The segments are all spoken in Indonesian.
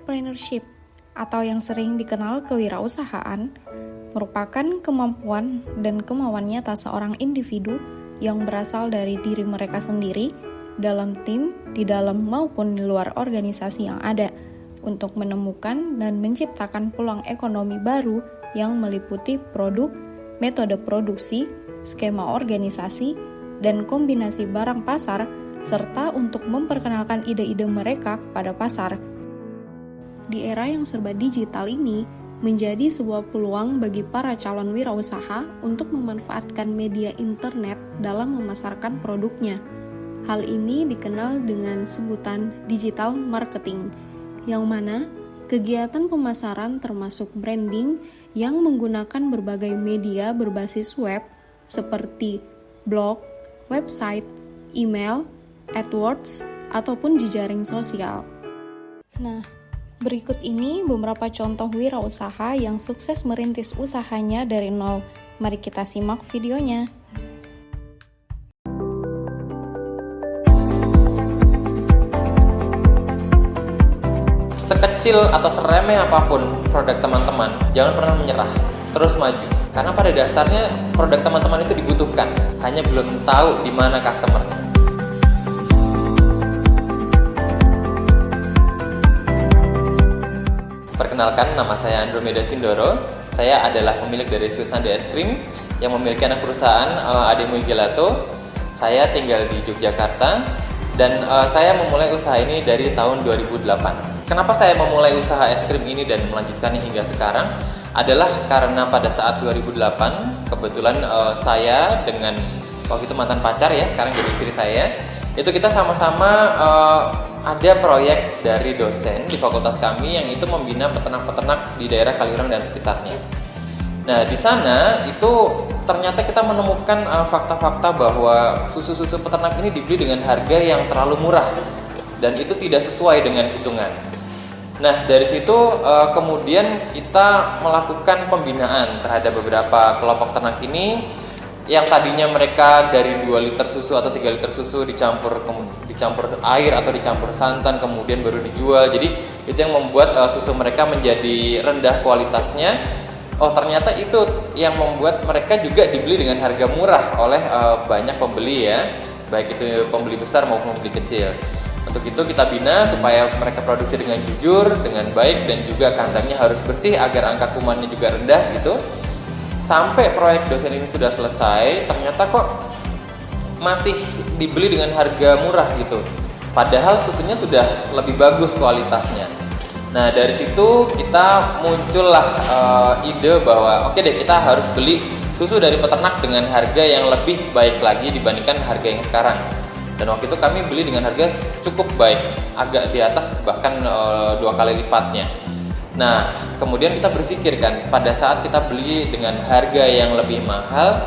Entrepreneurship atau yang sering dikenal kewirausahaan merupakan kemampuan dan kemauan nyata seorang individu yang berasal dari diri mereka sendiri dalam tim, di dalam maupun di luar organisasi yang ada untuk menemukan dan menciptakan peluang ekonomi baru yang meliputi produk, metode produksi, skema organisasi, dan kombinasi barang pasar, serta untuk memperkenalkan ide-ide mereka kepada pasar. Di era yang serba digital ini, menjadi sebuah peluang bagi para calon wirausaha untuk memanfaatkan media internet dalam memasarkan produknya. Hal ini dikenal dengan sebutan digital marketing, yang mana kegiatan pemasaran termasuk branding yang menggunakan berbagai media berbasis web seperti blog, website, email, AdWords, ataupun jejaring sosial. Nah, berikut ini beberapa contoh wirausaha yang sukses merintis usahanya dari nol. Mari kita simak videonya. Sekecil atau seremeh apapun produk teman-teman, jangan pernah menyerah, terus maju. Karena pada dasarnya produk teman-teman itu dibutuhkan, hanya belum tahu di mana customer-nya. Perkenalkan, nama saya Andromeda Sindoro. Saya adalah pemilik dari Sweet Sundae Es Krim yang memiliki anak perusahaan Ademui Gelato. Saya tinggal di Yogyakarta dan saya memulai usaha ini dari tahun 2008. Kenapa saya memulai usaha es krim ini dan melanjutkannya hingga sekarang? Adalah karena pada saat 2008 kebetulan saya dengan waktu itu mantan pacar ya, sekarang jadi istri saya, itu kita sama-sama ada proyek dari dosen di fakultas kami yang itu membina peternak-peternak di daerah Kaliurang dan sekitarnya. Nah, di sana itu ternyata kita menemukan fakta-fakta bahwa susu-susu peternak ini dibeli dengan harga yang terlalu murah dan itu tidak sesuai dengan hitungan. Nah, dari situ kemudian kita melakukan pembinaan terhadap beberapa kelompok ternak ini yang tadinya mereka dari 2 liter susu atau 3 liter susu dicampur air atau dicampur santan kemudian baru dijual. Jadi itu yang membuat susu mereka menjadi rendah kualitasnya. Oh, ternyata itu yang membuat mereka juga dibeli dengan harga murah oleh banyak pembeli ya, baik itu pembeli besar maupun pembeli kecil. Untuk itu kita bina supaya mereka produksi dengan jujur, dengan baik, dan juga kandangnya harus bersih agar angka kumannya juga rendah gitu. Sampai proyek dosen ini sudah selesai, ternyata kok masih dibeli dengan harga murah gitu. Padahal susunya sudah lebih bagus kualitasnya. Nah, dari situ kita muncullah ide bahwa oke deh, kita harus beli susu dari peternak dengan harga yang lebih baik lagi dibandingkan harga yang sekarang. Dan waktu itu kami beli dengan harga cukup baik, agak di atas bahkan 2 kali lipatnya. Nah, kemudian kita berpikir kan, pada saat kita beli dengan harga yang lebih mahal,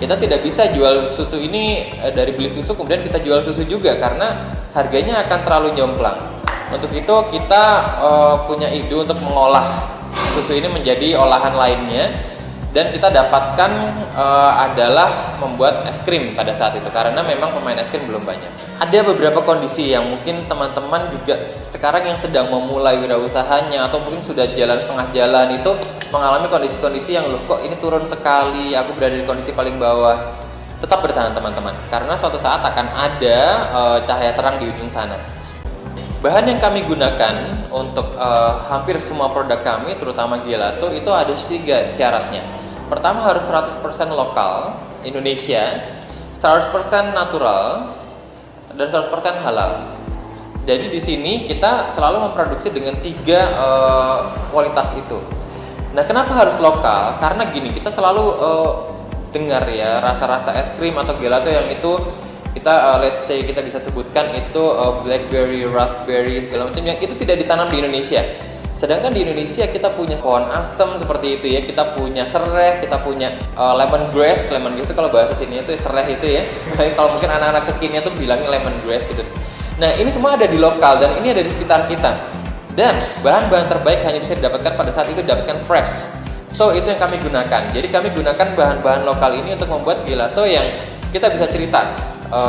kita tidak bisa jual susu ini dari beli susu kemudian kita jual susu juga karena harganya akan terlalu jomplang. Untuk itu kita punya ide untuk mengolah susu ini menjadi olahan lainnya. Dan kita dapatkan adalah membuat es krim pada saat itu karena memang pemain es krim belum banyak. Ada beberapa kondisi yang mungkin teman-teman juga sekarang yang sedang memulai wirausahanya atau mungkin sudah jalan setengah jalan itu mengalami kondisi-kondisi yang loh kok ini turun sekali, aku berada di kondisi paling bawah. Tetap bertahan teman-teman karena suatu saat akan ada cahaya terang di ujung sana. Bahan yang kami gunakan untuk hampir semua produk kami terutama gelato itu ada 3 syaratnya. Pertama harus 100% lokal, Indonesia, 100% natural, dan 100% halal. Jadi di sini kita selalu memproduksi dengan 3 kualitas itu. Nah, kenapa harus lokal? Karena gini, kita selalu dengar ya rasa-rasa es krim atau gelato yang itu kita let's say kita bisa sebutkan itu blackberry, raspberry segala macam yang itu tidak ditanam di Indonesia. Sedangkan di Indonesia kita punya pohon asem seperti itu ya, kita punya serai, kita punya lemongrass itu kalau bahasa sini itu serai itu ya. Tapi kalau mungkin anak-anak kekinian tuh bilangnya lemongrass gitu. Nah, ini semua ada di lokal dan ini ada di sekitar kita. Dan bahan-bahan terbaik hanya bisa didapatkan pada saat itu didapatkan fresh. So itu yang kami gunakan. Jadi kami gunakan bahan-bahan lokal ini untuk membuat gelato yang kita bisa cerita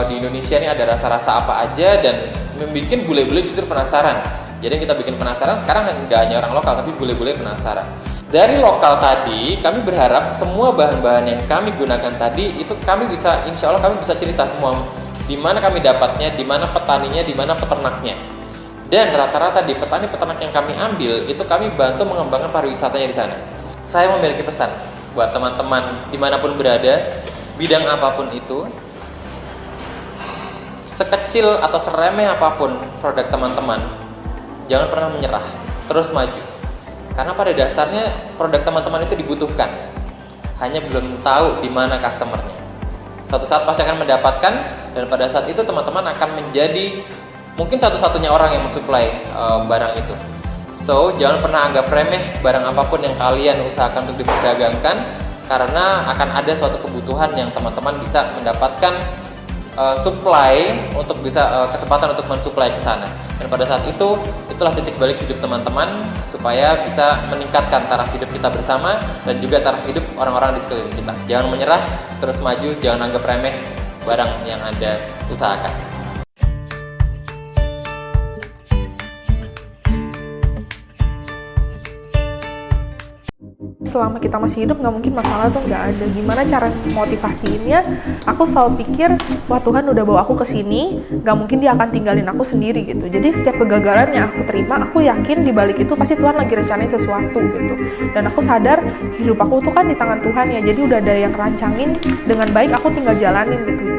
di Indonesia ini ada rasa-rasa apa aja dan membuat bule-bule justru penasaran. Jadi kita bikin penasaran, sekarang nggak hanya orang lokal, tapi bule-bule penasaran. Dari lokal tadi, kami berharap semua bahan-bahan yang kami gunakan tadi, itu kami bisa, insya Allah kami bisa cerita semua. Di mana kami dapatnya, di mana petaninya, di mana peternaknya. Dan rata-rata di petani peternak yang kami ambil, itu kami bantu mengembangkan pariwisatanya di sana. Saya memiliki pesan buat teman-teman dimanapun berada, bidang apapun itu, sekecil atau seremeh apapun produk teman-teman, jangan pernah menyerah, terus maju. Karena pada dasarnya produk teman-teman itu dibutuhkan, hanya belum tahu di mana customernya. Suatu saat pasti akan mendapatkan, dan pada saat itu teman-teman akan menjadi mungkin satu-satunya orang yang mensuplai barang itu. So, jangan pernah anggap remeh barang apapun yang kalian usahakan untuk diperdagangkan, karena akan ada suatu kebutuhan yang teman-teman bisa mendapatkan supply untuk bisa kesempatan untuk mensuplai ke sana. Dan pada saat itu, itulah titik balik hidup teman-teman supaya bisa meningkatkan taraf hidup kita bersama dan juga taraf hidup orang-orang di sekeliling kita. Jangan menyerah, terus maju, jangan anggap remeh barang yang Anda usahakan. Selama kita masih hidup nggak mungkin masalah tuh nggak ada. Gimana cara motivasiinnya? Aku selalu pikir, wah Tuhan udah bawa aku ke sini, nggak mungkin Dia akan tinggalin aku sendiri gitu. Jadi setiap kegagalan yang aku terima, aku yakin di balik itu pasti Tuhan lagi rencanain sesuatu gitu. Dan aku sadar hidup aku tuh kan di tangan Tuhan ya. Jadi udah ada yang rancangin dengan baik, aku tinggal jalanin gitu.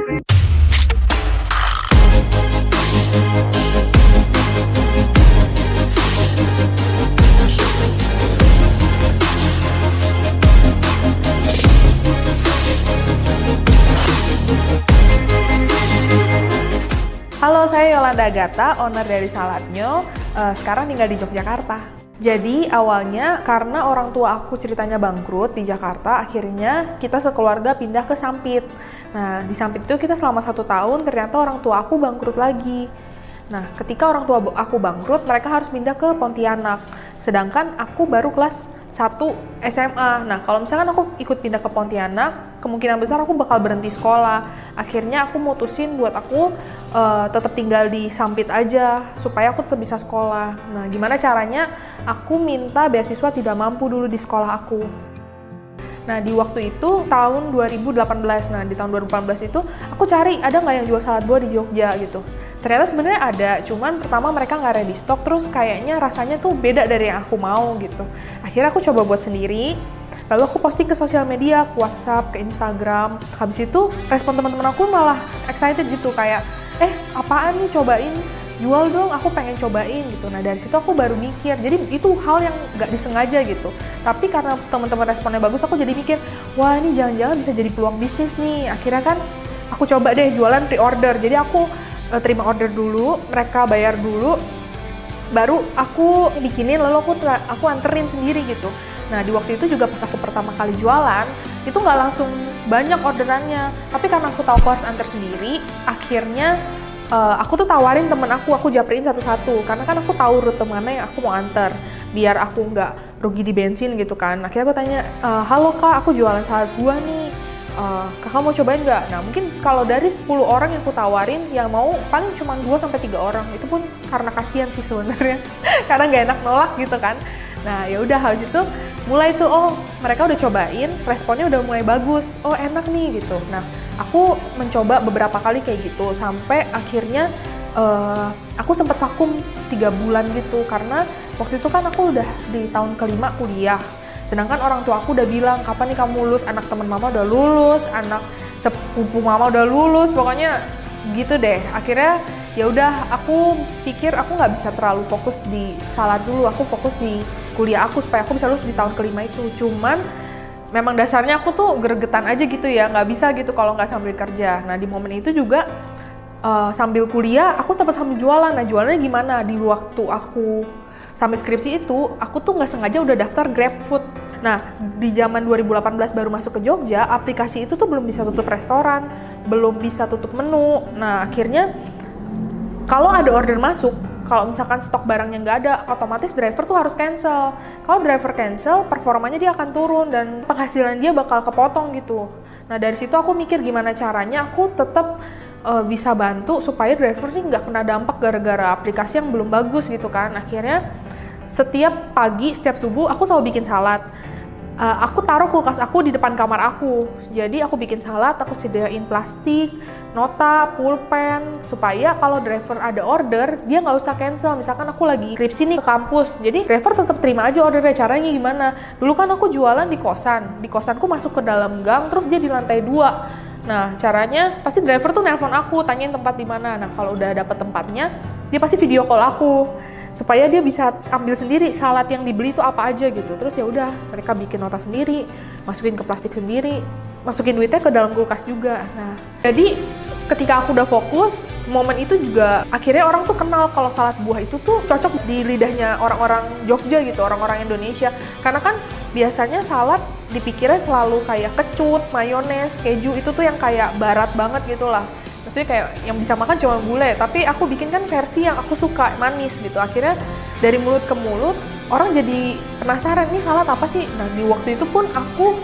Halo, saya Yolanda Agatha, owner dari Saladnyo. Sekarang tinggal di Yogyakarta. Jadi awalnya karena orang tua aku ceritanya bangkrut di Jakarta, akhirnya kita sekeluarga pindah ke Sampit. Nah, di Sampit itu kita selama 1 tahun, ternyata orang tua aku bangkrut lagi. Nah, ketika orang tua aku bangkrut, mereka harus pindah ke Pontianak. Sedangkan aku baru kelas 1 SMA. Nah, kalau misalkan aku ikut pindah ke Pontianak, kemungkinan besar aku bakal berhenti sekolah. Akhirnya aku mutusin buat aku tetap tinggal di Sampit aja, supaya aku tetap bisa sekolah. Nah, gimana caranya? Aku minta beasiswa tidak mampu dulu di sekolah aku. Nah, di waktu itu tahun 2018. Nah, di tahun 2018 itu aku cari ada nggak yang jual salad buah di Jogja gitu. Ternyata sebenarnya ada, cuman pertama mereka nggak ready stock, terus kayaknya rasanya tuh beda dari yang aku mau gitu. Akhirnya aku coba buat sendiri, lalu aku posting ke sosial media, ke WhatsApp, ke Instagram. Habis itu respon teman-teman aku malah excited gitu, kayak apaan nih, cobain, jual dong, aku pengen cobain gitu. Nah dari situ aku baru mikir, jadi itu hal yang nggak disengaja gitu. Tapi karena teman-teman responnya bagus, aku jadi mikir, wah ini jangan-jangan bisa jadi peluang bisnis nih. Akhirnya kan aku coba deh jualan pre-order. Jadi aku terima order dulu, mereka bayar dulu, baru aku bikinin, lalu aku anterin sendiri gitu. Nah di waktu itu juga pas aku pertama kali jualan, itu nggak langsung banyak orderannya, tapi karena aku tahu aku harus anter sendiri, akhirnya aku tuh tawarin temen aku japriin satu-satu, karena kan aku tahu rute mana yang aku mau anter, biar aku nggak rugi di bensin gitu kan. Akhirnya aku tanya, halo kak, aku jualan salad buah nih, kakak mau cobain nggak? Nah mungkin kalau dari 10 orang yang aku tawarin, yang mau paling cuma 2-3 orang. Itu pun karena kasihan sih sebenarnya, karena nggak enak nolak gitu kan. Nah ya udah, habis itu mulai tuh, mereka udah cobain, responnya udah mulai bagus, enak nih gitu. Nah aku mencoba beberapa kali kayak gitu, sampai akhirnya aku sempat vakum 3 bulan gitu, karena waktu itu kan aku udah di tahun ke-5 kuliah. Sedangkan orang tua aku udah bilang, kapan nih kamu lulus, anak teman mama udah lulus, anak sepupu mama udah lulus, pokoknya gitu deh. Akhirnya ya udah, aku pikir aku nggak bisa terlalu fokus di salad dulu, aku fokus di kuliah aku supaya aku bisa lulus di tahun ke-5 itu. Cuman memang dasarnya aku tuh gregetan aja gitu ya, nggak bisa gitu kalau nggak sambil kerja. Nah di momen itu juga sambil kuliah, aku sempat sambil jualan. Nah jualannya gimana? Di waktu aku sampai skripsi itu, aku tuh nggak sengaja udah daftar GrabFood. Nah, di zaman 2018 baru masuk ke Jogja, aplikasi itu tuh belum bisa tutup restoran, belum bisa tutup menu. Nah, akhirnya kalau ada order masuk, kalau misalkan stok barangnya nggak ada, otomatis driver tuh harus cancel. Kalau driver cancel, performanya dia akan turun dan penghasilan dia bakal kepotong gitu. Nah, dari situ aku mikir gimana caranya aku tetap bisa bantu supaya driver ini nggak kena dampak gara-gara aplikasi yang belum bagus gitu kan. Akhirnya setiap pagi, setiap subuh aku selalu bikin salad. Aku taruh kulkas aku di depan kamar aku. Jadi aku bikin salad, aku sediain plastik, nota, pulpen, supaya kalau driver ada order, dia nggak usah cancel. Misalkan aku lagi skripsi nih ke kampus, jadi driver tetap terima aja ordernya. Caranya gimana? Dulu kan aku jualan di kosan. Di kosanku masuk ke dalam gang, terus dia di lantai 2. Nah, caranya pasti driver tuh nelpon aku, tanyain tempat di mana. Nah, kalau udah dapet tempatnya, dia pasti video call aku supaya dia bisa ambil sendiri salad yang dibeli itu apa aja gitu. Terus ya udah, mereka bikin nota sendiri, masukin ke plastik sendiri, masukin duitnya ke dalam kulkas juga. Nah, jadi ketika aku udah fokus, momen itu juga akhirnya orang tuh kenal kalau salad buah itu tuh cocok di lidahnya orang-orang Jogja gitu, orang-orang Indonesia. Karena kan biasanya salad dipikirnya selalu kayak kecut, mayones, keju, itu tuh yang kayak barat banget gitu lah. Maksudnya kayak yang bisa makan cuma bule, tapi aku bikin kan versi yang aku suka, manis gitu. Akhirnya dari mulut ke mulut, orang jadi penasaran, nih salad apa sih? Nah, di waktu itu pun aku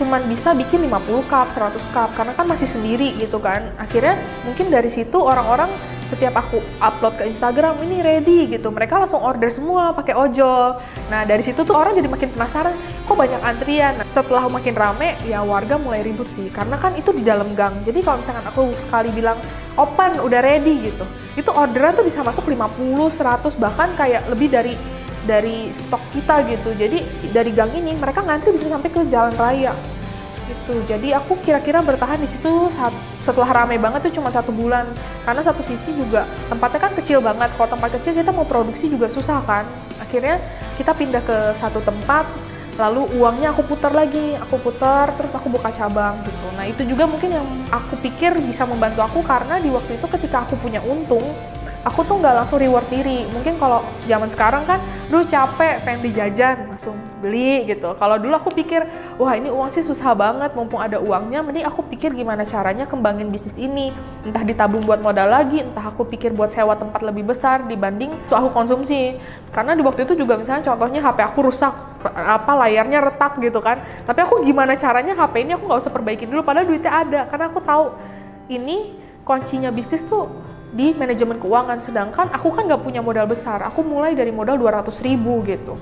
cuman bisa bikin 50 cup, 100 cup, karena kan masih sendiri gitu kan. Akhirnya mungkin dari situ orang-orang setiap aku upload ke Instagram, ini ready gitu, mereka langsung order semua pakai ojol. Nah, dari situ tuh orang jadi makin penasaran, kok banyak antrian. Nah, setelah makin rame, ya warga mulai ribut sih, karena kan itu di dalam gang. Jadi kalau misalkan aku sekali bilang open, udah ready gitu, itu orderan tuh bisa masuk 50, 100, bahkan kayak lebih dari stok kita gitu. Jadi dari gang ini mereka ngantri bisa sampai ke jalan raya gitu. Jadi aku kira-kira bertahan di situ setelah rame banget tuh cuma 1 bulan. Karena satu sisi juga tempatnya kan kecil banget. Kalau tempat kecil kita mau produksi juga susah kan. Akhirnya kita pindah ke satu tempat, lalu uangnya aku putar lagi, terus aku buka cabang gitu. Nah, itu juga mungkin yang aku pikir bisa membantu aku, karena di waktu itu ketika aku punya untung, aku tuh nggak langsung reward diri. Mungkin kalau zaman sekarang kan, duh capek, pengen beli jajan, langsung beli gitu. Kalau dulu aku pikir, wah ini uang sih susah banget, mumpung ada uangnya, mending aku pikir gimana caranya kembangin bisnis ini. Entah ditabung buat modal lagi, entah aku pikir buat sewa tempat lebih besar dibanding aku konsumsi. Karena di waktu itu juga misalnya contohnya HP aku rusak, layarnya retak gitu kan. Tapi aku gimana caranya HP ini aku nggak usah perbaikin dulu, padahal duitnya ada. Karena aku tahu ini kuncinya bisnis tuh di manajemen keuangan, sedangkan aku kan nggak punya modal besar, aku mulai dari modal 200.000 gitu.